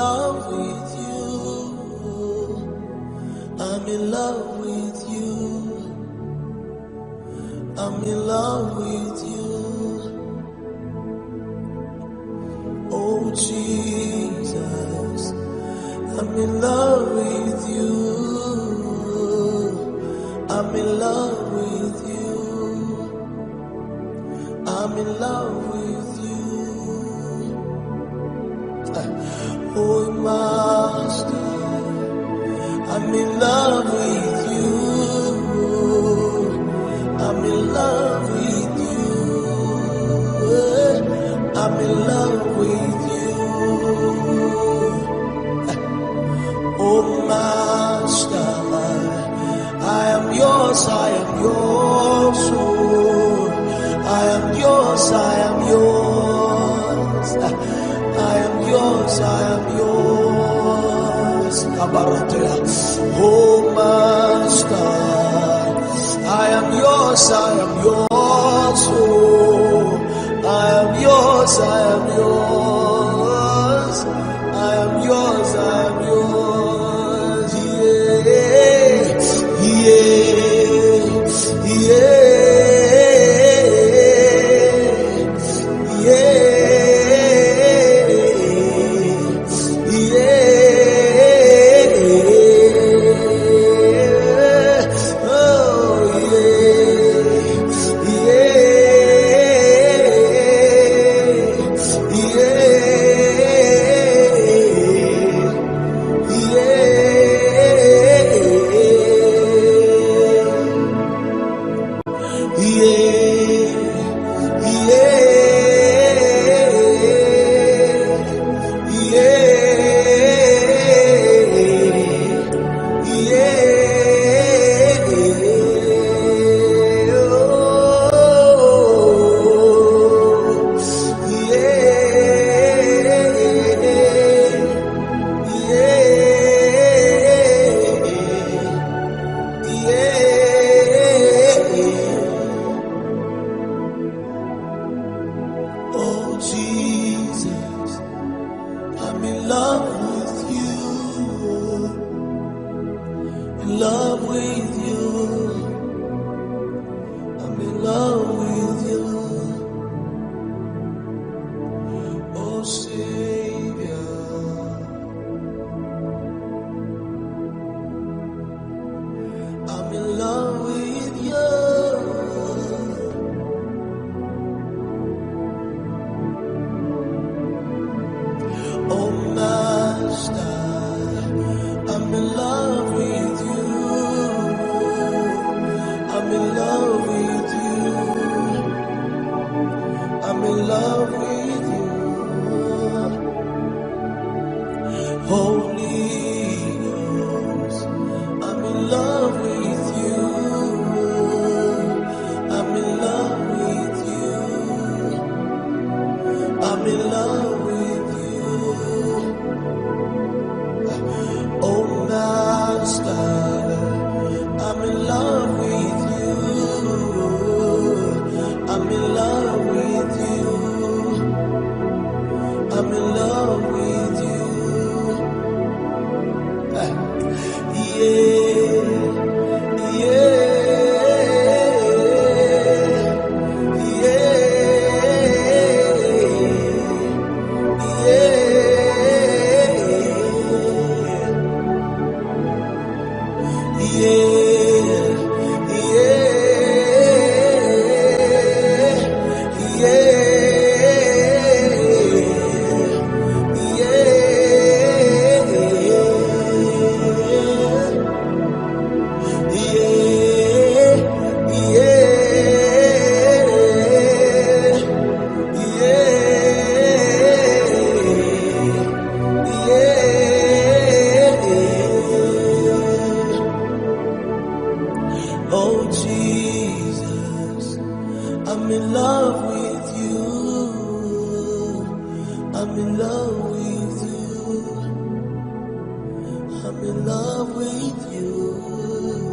love with you. I'm in love with you. I'm in love with you. Oh Jesus, I'm in love with you. I'm in love with you. I'm in love with you. Oh Master, I'm in love with you. I'm in love with you. I'm in love with you. Oh Master, I am yours, I am yours. Oh, I am yours, I am yours. I am yours, I am yours. Oh Master, I am yours, I am yours. Oh, I am yours, I am yours. I am yours, I am yours. Yeah, yeah, yeah, yeah, yeah. Oh yeah, yeah, yeah, oh Jesus, I'm in love with you. In love with you. I'm in love with you. Oh Savior, I'm in love with you. Oh Master, I'm in love with you. I'm in love with you. I'm in love with you. Holy Ghost, I'm in love with you. I'm in love with you. I'm in love with you. Oh Master, I'm in love with you. I'm in love with you. I'm in love with you. Yeah, oh Jesus, I'm in love with you. I'm in love with you. I'm in love with you.